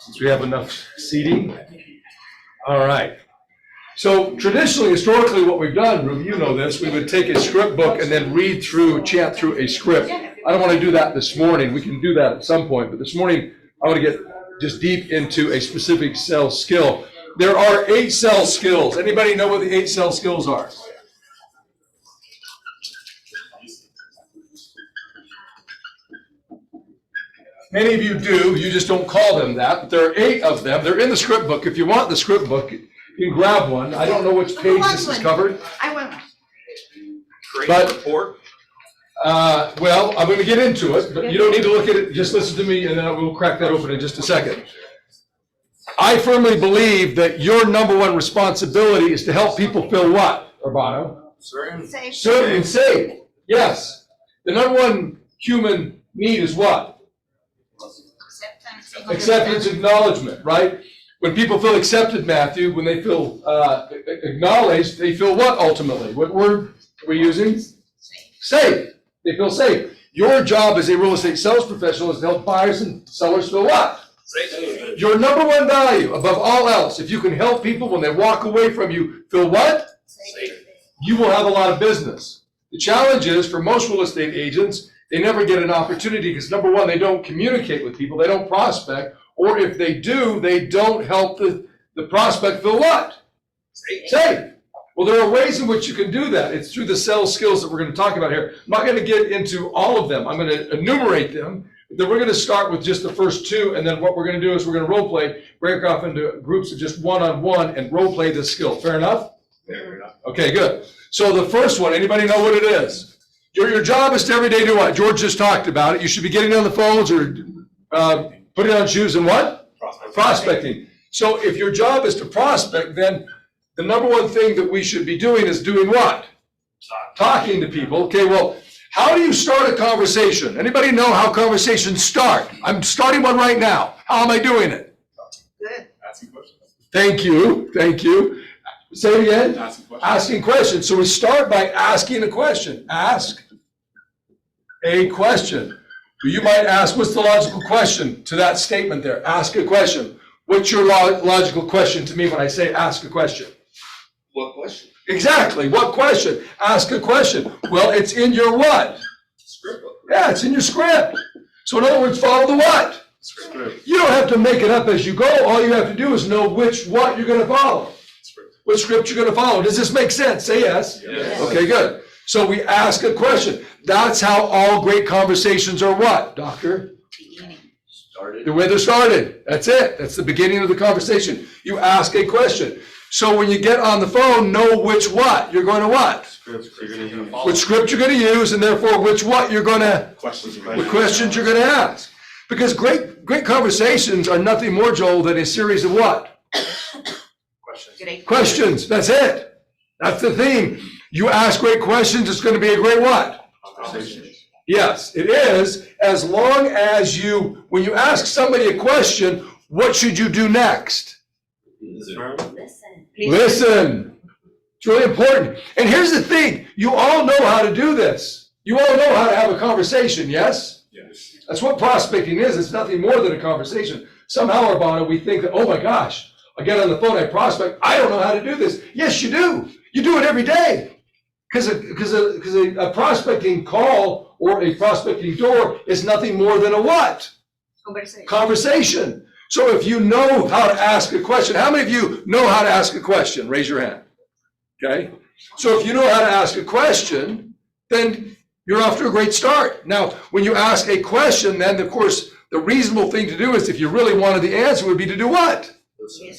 since we have enough seating. All right. So traditionally, historically, what we've done, Ruby, you know this, we would take a script book and then chant through a script. I don't want to do that this morning. We can do that at some point, but this morning I want to get just deep into a specific cell skill. There are 8 cell skills. Anybody know what the 8 cell skills are? Many of you do, you just don't call them that, but there are 8 of them. They're in the script book. If you want the script book, you can grab one. I don't know which page this is covered. I want one. But, well, I'm going to get into it, but you don't need to look at it. Just listen to me, and then we'll crack that open in just a second. I firmly believe that your number one responsibility is to help people feel what, Urbano? Certain. Certain and safe. Yes. The number one human need is what? Acceptance, acknowledgement, right? When people feel accepted, Matthew, when they feel acknowledged, they feel what ultimately? What word are we using? Safe. They feel safe. Your job as a real estate sales professional is to help buyers and sellers feel what? Safe. Your number one value above all else, if you can help people when they walk away from you feel what? Safe. You will have a lot of business. The challenge is for most real estate agents, they never get an opportunity because number one, they don't communicate with people, they don't prospect, or if they do, they don't help the prospect feel what? Safe. Well, there are ways in which you can do that. It's through the sales skills that we're going to talk about here. I'm not going to get into all of them. I'm going to enumerate them. Then we're going to start with just the first 2, and then what we're going to do is we're going to role play, break off into groups of just one-on-one and role play this skill. Fair enough? Fair enough. Okay, good. So the first one, anybody know what it is? Your job is to every day do what? George just talked about it. You should be getting on the phones or putting on shoes and what? Prospecting. So if your job is to prospect, then the number one thing that we should be doing is doing what? Talking to people. Okay, well, how do you start a conversation? Anybody know how conversations start? I'm starting one right now. How am I doing it? Good. Asking questions. Thank you. Thank you. Say it again. Asking questions. So we start by asking a question. Ask a question. You might ask, what's the logical question to that statement there? Ask a question. What's your logical question to me when I say ask a question? What question? Exactly. What question? Ask a question. Well, it's in your what? Script. Yeah, it's in your script. So in other words, follow the what? Script. You don't have to make it up as you go. All you have to do is know what you're going to follow. What script you're going to follow. Does this make sense? Say yes. Yes. Okay, good. So we ask a question. That's how all great conversations are what, doctor? Started. The way they're started. That's it. That's the beginning of the conversation. You ask a question. So when you get on the phone, know which what you're going to what? Which script you're going to use, and therefore which what you're going to, what questions you're going to ask. Because great conversations are nothing more, Joel, than a series of what? Questions. That's it. That's the theme. You ask great questions, it's going to be a great what? Conversation. Yes, it is, as long as when you ask somebody a question, what should you do next? Listen. It's really important. And here's the thing, you all know how to do this. You all know how to have a conversation, yes? Yes. That's what prospecting is. It's nothing more than a conversation. Somehow, Urbano, we think that, oh my gosh, I get on the phone, I prospect, I don't know how to do this. Yes, you do. You do it every day. Because a prospecting call or a prospecting door is nothing more than a what? Conversation. So if you know how to ask a question, how many of you know how to ask a question? Raise your hand. Okay? So if you know how to ask a question, then you're off to a great start. Now, when you ask a question, then of course, the reasonable thing to do is if you really wanted the answer would be to do what?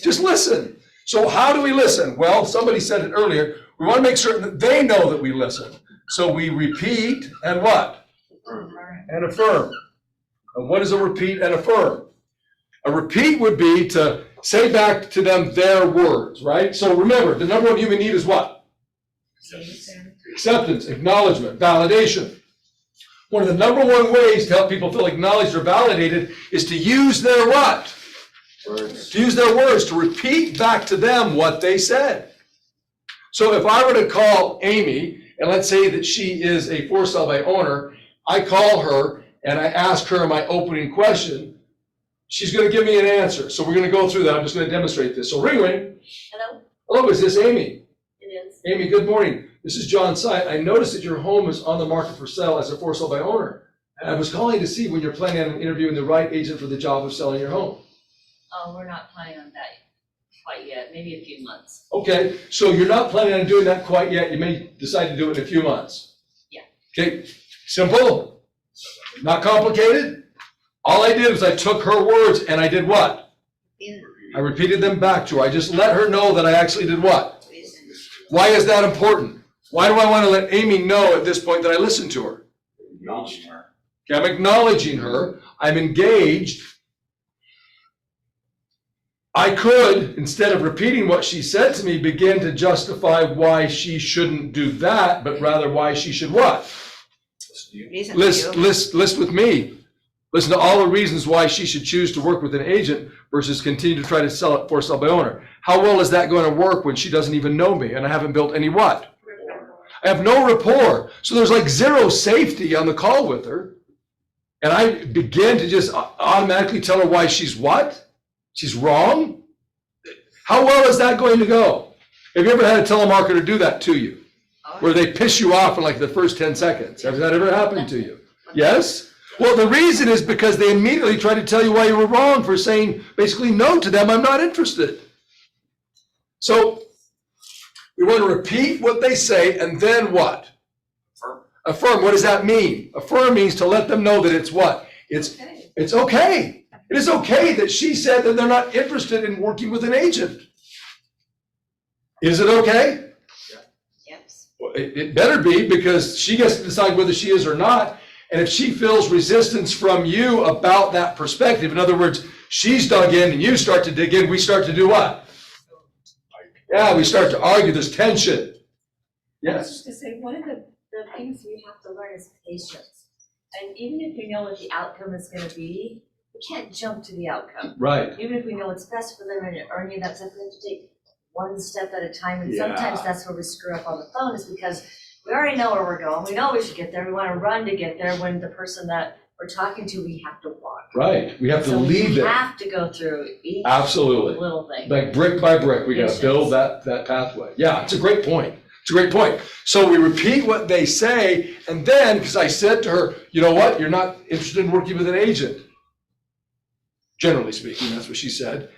Just listen. So how do we listen? Well, somebody said it earlier. We want to make certain that they know that we listen. So we repeat and what? And affirm. And what is a repeat and affirm? A repeat would be to say back to them their words, right? So remember, the number one human need is what? Acceptance, acknowledgement, validation. One of the number one ways to help people feel acknowledged or validated is to use their what? Words. To use their words, to repeat back to them what they said. So if I were to call Amy, and let's say that she is a for-sale by owner, I call her and I ask her my opening question, she's gonna give me an answer. So we're gonna go through that. I'm just gonna demonstrate this. So ring, ring. Hello, Hello, is this Amy? it is. Amy, good morning. This is John Ciet. I noticed that your home is on the market for sale as a for sale by owner. And I was calling to see when you're planning on interviewing the right agent for the job of selling your home. Oh, we're not planning on that quite yet, maybe a few months. Okay, so you're not planning on doing that quite yet. You may decide to do it in a few months. Yeah. Okay, simple, not complicated. All I did was I took her words and I did what? I repeated them back to her. I just let her know that I actually did what? Why is that important? Why do I want to let Amy know at this point that I listened to her? Acknowledging her. Okay, I'm acknowledging her. I'm engaged. I could, instead of repeating what she said to me, begin to justify why she shouldn't do that, but rather why she should what? List with me. Listen to all the reasons why she should choose to work with an agent versus continue to try to sell it for sale by owner. How well is that going to work when she doesn't even know me and I haven't built any what? I have no rapport. So there's like zero safety on the call with her. And I begin to just automatically tell her why she's what? She's wrong? How well is that going to go? Have you ever had a telemarketer do that to you? Where they piss you off in like the first 10 seconds? Has that ever happened to you? Yes? Well, the reason is because they immediately try to tell you why you were wrong for saying basically no to them. I'm not interested. So we want to repeat what they say and then what? Affirm. What does that mean? Affirm means to let them know that it's what? It's okay. It is okay that she said that they're not interested in working with an agent. Is it okay? Yes. Well, it better be, because she gets to decide whether she is or not. And if she feels resistance from you about that perspective, in other words, she's dug in and you start to dig in, we start to do what? Yeah, we start to argue. There's tension. I was Yes. just gonna say, one of the things we have to learn is patience. And even if we know what the outcome is gonna be, we can't jump to the outcome. Right. Even if we know what's best for them and earning that stuff, we have to take one step at a time. And Yeah. sometimes that's where we screw up on the phone, is because we already know where we're going. We know we should get there. We wanna run to get there, when the person that we're talking to, we have to walk. Right. We have to So lead we them. have to go through each Absolutely. little thing. Like brick by brick, we gotta build that pathway. Yeah, it's a great point. It's a great point. So we repeat what they say, and then, because I said to her, you know what, you're not interested in working with an agent. Generally speaking, that's what she said.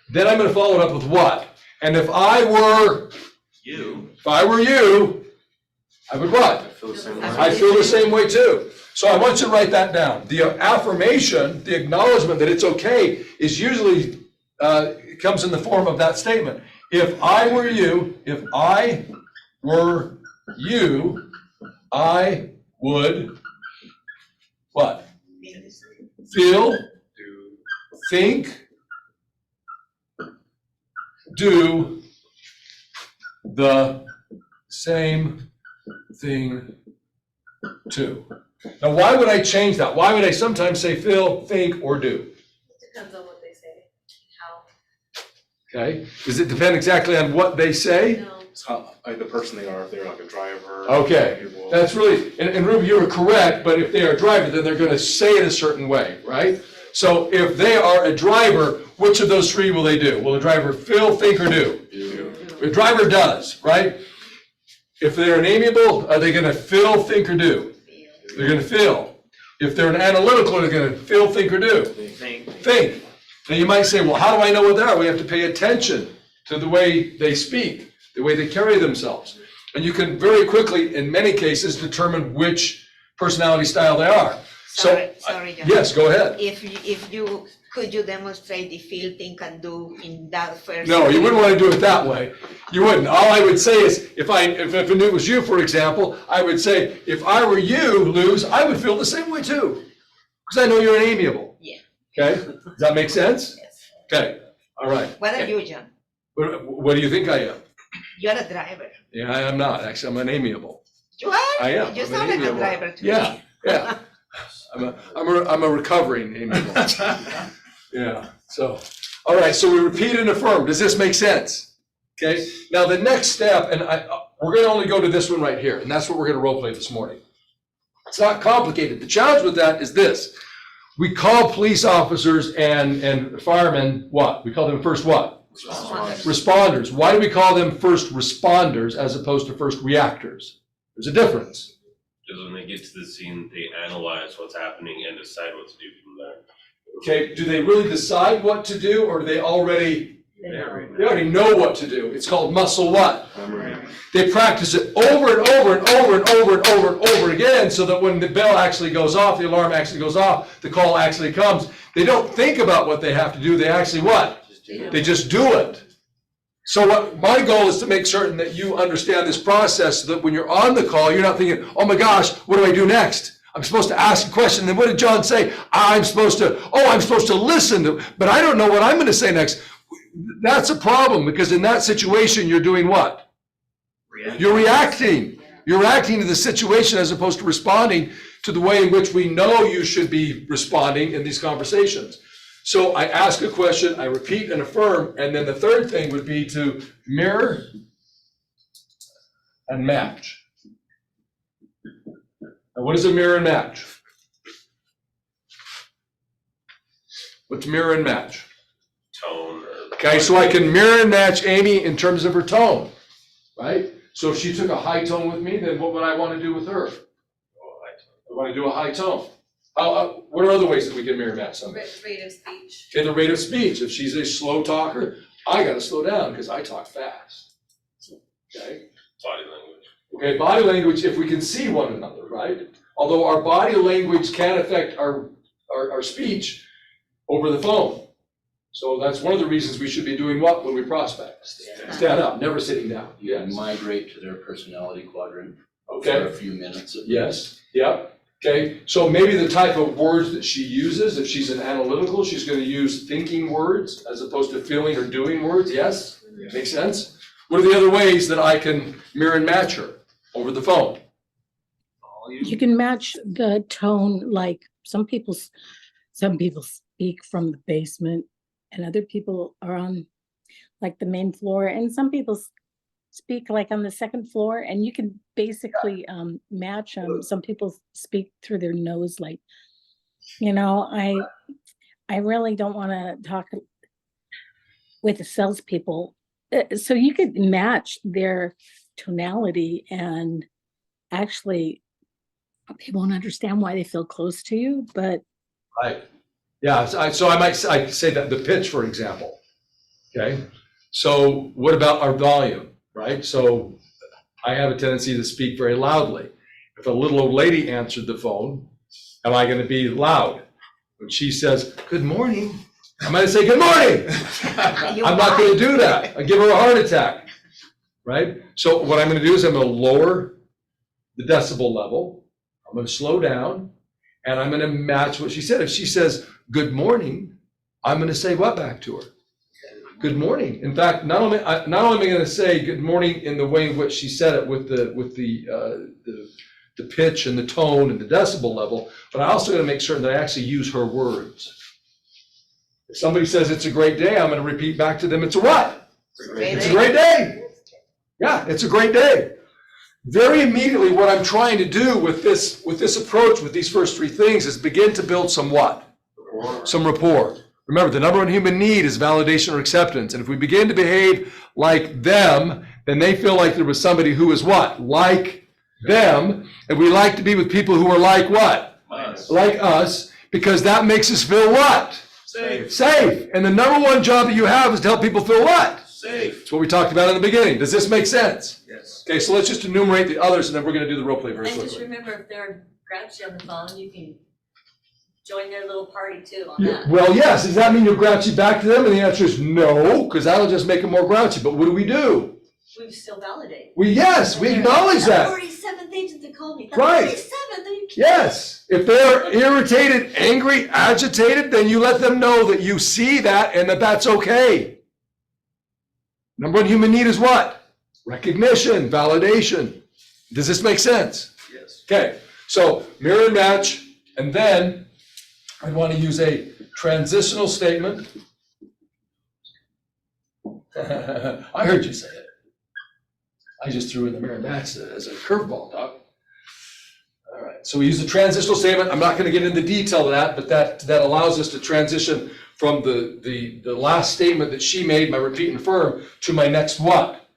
Then I'm gonna follow it up with what? And if I were you, I would what? I feel the same way. I feel the same way too. So I want you to write that down. The affirmation, the acknowledgement that it's okay is usually, comes in the form of that statement. If I were you, I would, what? Feel, think, do the same thing too. Now, why would I change that? Why would I sometimes say feel, think, or do? Depends on what they say, how. Okay? Does it depend exactly on what they say? No. It's how, like the person they are, if they're like a driver. Okay, people- that's really, and Ruby, you were correct, but if they are a driver, then they're gonna say it a certain way, right? So if they are a driver, which of those three will they do? Will the driver feel, think, or do? You. The driver does, right? If they're an amiable, are they gonna feel, think, or do? They're gonna feel. If they're an analytical, they're gonna feel, think, or do? Think. Now you might say, well, how do I know what they are? We have to pay attention to the way they speak, the way they carry themselves. And you can very quickly, in many cases, determine which personality style they are. Sorry, John. Yes, go ahead. Could you demonstrate the feel, think, and do in that first? No, you wouldn't want to do it that way. You wouldn't. All I would say is, if it was you, for example, I would say, if I were you, Luz, I would feel the same way too. Because I know you're an amiable. Yeah. Okay? Does that make sense? Yes. Okay, all right. What are you, John? What do you think I am? You're a driver. Yeah, I am not. Actually, I'm an amiable. You are? I am. You I'm sound an like a amiable. driver to Yeah, me. yeah. I'm a recovering amiable. Yeah, so, all right, so we repeat and affirm. Does this make sense? Okay, now the next step, and we're gonna only go to this one right here, and that's what we're gonna role play this morning. It's not complicated. The challenge with that is this. We call police officers and firemen what? We call them first what? Responders. Why do we call them first responders as opposed to first reactors? There's a difference. Because when they get to the scene, they analyze what's happening and decide what to do from there. Okay, do they really decide what to do, or do they already know what to do? It's called muscle what? They practice it over and over and over and over and over and over again, so that when the bell actually goes off, the alarm actually goes off, the call actually comes. They don't think about what they have to do, they actually what? They just do it. So what my goal is to make certain that you understand this process, so that when you're on the call, you're not thinking, oh my gosh, what do I do next? I'm supposed to ask a question, then what did John say? I'm supposed to listen to, but I don't know what I'm gonna say next. That's a problem, because in that situation, you're doing what? You're reacting. You're reacting to the situation as opposed to responding to the way in which we know you should be responding in these conversations. So I ask a question, I repeat and affirm, and then the third thing would be to mirror and match. Now, what is a mirror and match? What's mirror and match? Tone or. Okay, so I can mirror and match Amy in terms of her tone, right? So if she took a high tone with me, then what would I want to do with her? I want to do a high tone. What are other ways that we can mirror match something? Rate of speech. Okay, the rate of speech. If she's a slow talker, I got to slow down because I talk fast. Okay? Body language. Okay, body language, if we can see one another, right? Although our body language can affect our speech over the phone. So that's one of the reasons we should be doing what when we prospect? Stand up, never sitting down. You can Yes. migrate to their personality quadrant for Okay. a few minutes. Yes. Yep. Okay. So maybe the type of words that she uses, if she's an analytical, she's going to use thinking words as opposed to feeling or doing words. Yes. Makes sense. What are the other ways that I can mirror and match her over the phone? You can match the tone, like some people speak from the basement and other people are on like the main floor, and some people speak like on the second floor, and you can basically match them. Some people speak through their nose, like, I really don't want to talk with the salespeople. So you could match their tonality, and actually people won't understand why they feel close to you, but Right. Yeah. So I say that the pitch, for example. Okay. So what about our volume, right? So I have a tendency to speak very loudly. If a little old lady answered the phone, am I going to be loud? When she says, good morning, I'm going to say, good morning. I'm not going to do that. I give her a heart attack, right? So what I'm going to do is I'm going to lower the decibel level. I'm going to slow down, and I'm going to match what she said. If she says, good morning, I'm going to say what back to her? Good morning. In fact, not only am I going to say good morning in the way in which she said it with the pitch and the tone and the decibel level, but I also got to make certain that I actually use her words. If somebody says it's a great day, I'm going to repeat back to them, it's a what? It's a great day. Yeah, it's a great day. Very immediately, what I'm trying to do with this approach, with these first three things, is begin to build some what? Some rapport. Remember, the number one human need is validation or acceptance. And if we begin to behave like them, then they feel like there was somebody who is what? Like them. And we like to be with people who are like what? Like us, because that makes us feel what? Safe. And the number one job that you have is to help people feel what? Safe. That's what we talked about in the beginning. Does this make sense? Yes. Okay, so let's just enumerate the others, and then we're going to do the role play very And just quickly. remember, if they're grouchy on the phone, you can join their little party too on that. Well, yes. Does that mean you're grouchy back to them? And the answer is no, because that'll just make them more grouchy. But what do? We still validate. We acknowledge The that. 47 things that they called me. The Right. 47th, are you kidding? Yes. If they're irritated, angry, agitated, then you let them know that you see that and that that's okay. Number one human need is what? Recognition, validation. Does this make sense? Yes. Okay, so mirror and match, and then I want to use a transitional statement. I heard you say it. I just threw in the mirror and match as a curveball, Doc. All right. So we use the transitional statement. I'm not going to get into detail of that, but that allows us to transition from the last statement that she made, my repeat and affirm, to my next what?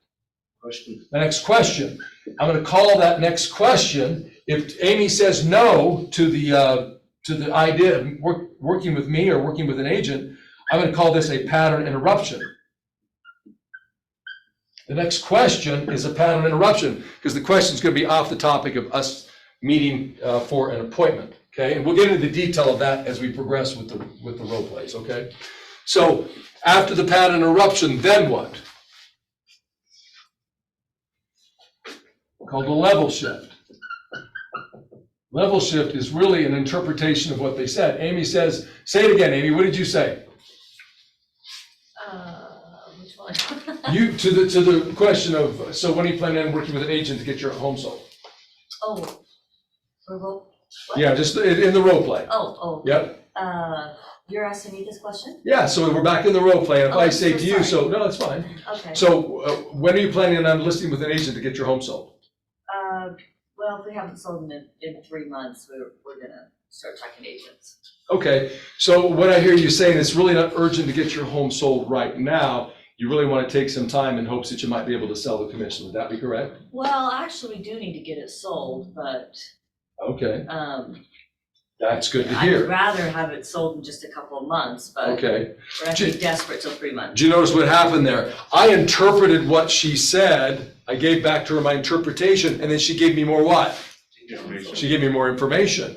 Question. The next question. I'm going to call that next question. If Amy says no to the idea of working with me or working with an agent, I'm going to call this a pattern interruption. The next question is a pattern interruption because the question is going to be off the topic of us meeting for an appointment. Okay, and we'll get into the detail of that as we progress with the role plays. Okay, so after the pattern interruption, then what? Called a level shift. Level shift is really an interpretation of what they said. Amy says, say it again, Amy, what did you say? Which one? You, to the question of, so when are you planning on working with an agent to get your home sold? Oh, what? Yeah, just in the role play. Oh. Yep. You're asking me this question? Yeah, so we're back in the role play. And if Oh, I I'm say so to you, sorry. no, it's fine. Okay. So when are you planning on listing with an agent to get your home sold? Well, if we haven't sold them in 3 months, we're gonna start talking to agents. Okay, so what I hear you saying, it's really not urgent to get your home sold right now. You really want to take some time in hopes that you might be able to sell the commission. Would that be correct? Well, actually, we do need to get it sold, but, Okay, that's good to I'd hear. rather have it sold in just a couple of months, but Okay. we're not gonna be desperate till 3 months. Do you notice what happened there? I interpreted what she said. I gave back to her my interpretation, and then she gave me more what? Information. She gave me more information.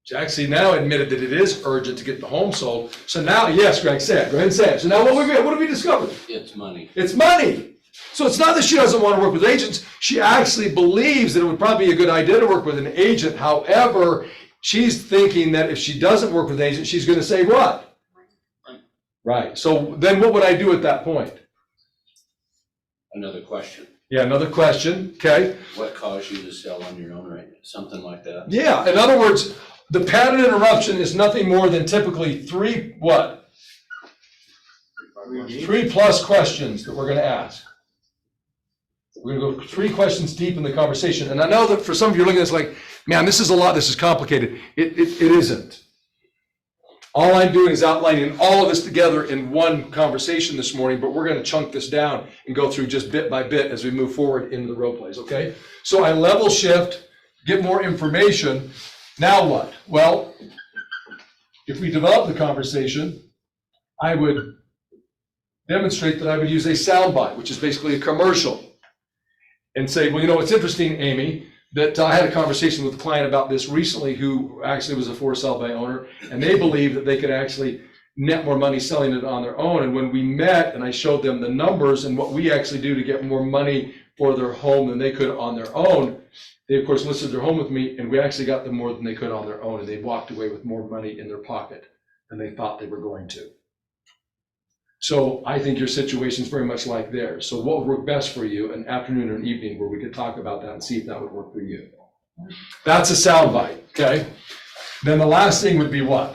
She actually now admitted that it is urgent to get the home sold. So now, yes, Greg, say it. Go ahead and say it. So now what have we discovered? It's money. It's money. So it's not that she doesn't want to work with agents. She actually believes that it would probably be a good idea to work with an agent. However, she's thinking that if she doesn't work with an agent, she's going to say what? Right. So then what would I do at that point? Another question. Yeah, another question. Okay. What caused you to sell on your own right? Something like that. Yeah, in other words, the pattern interruption is nothing more than typically three what? 3+ questions that we're going to ask. We're going to go 3 questions deep in the conversation. And I know that for some of you looking at this like, man, this is a lot, this is complicated. It isn't. All I'm doing is outlining all of this together in one conversation this morning, but we're going to chunk this down and go through just bit by bit as we move forward into the role plays, okay? So I level shift, get more information. Now what? Well, if we develop the conversation, I would demonstrate that I would use a soundbite, which is basically a commercial, and say, well, you know, it's interesting, Amy, that I had a conversation with a client about this recently who actually was a for sale by owner, and they believe that they could actually net more money selling it on their own. And when we met and I showed them the numbers and what we actually do to get more money for their home than they could on their own, they of course listed their home with me, and we actually got them more than they could on their own, and they walked away with more money in their pocket than they thought they were going to. So I think your situation is very much like theirs. So what would work best for you, an afternoon or an evening where we could talk about that and see if that would work for you? That's a soundbite, okay? Then the last thing would be what?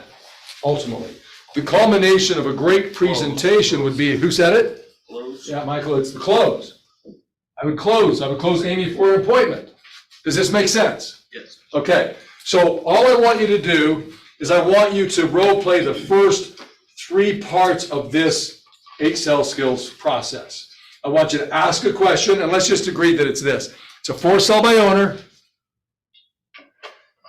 Ultimately, the culmination of a great presentation would be, who said it? Close. Yeah, Michael, it's the close. I would close Amy for an appointment. Does this make sense? Yes. Okay, so all I want you to do is I want you to role play the first 3 parts of this 8 sales skills process. I want you to ask a question, and let's just agree that it's this. It's a for sale by owner.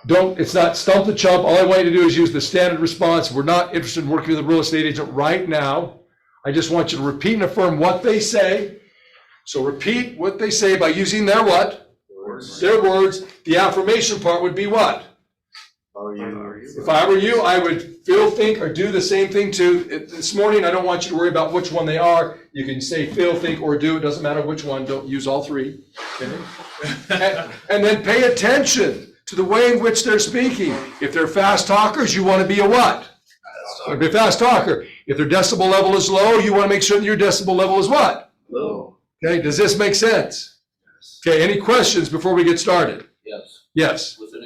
It's not stump the chump. All I want you to do is use the standard response. We're not interested in working with a real estate agent right now. I just want you to repeat and affirm what they say. So repeat what they say by using their what? Words. Their words. The affirmation part would be what? If I were you, I would feel, think, or do the same thing too. This morning, I don't want you to worry about which one they are. You can say feel, think, or do. It doesn't matter which one. Don't use all 3. Okay? And then pay attention to the way in which they're speaking. If they're fast talkers, you want to be a what? Be a fast talker. If their decibel level is low, you want to make sure that your decibel level is what? Low. Okay, does this make sense? Okay, any questions before we get started? Yes. Yes. With an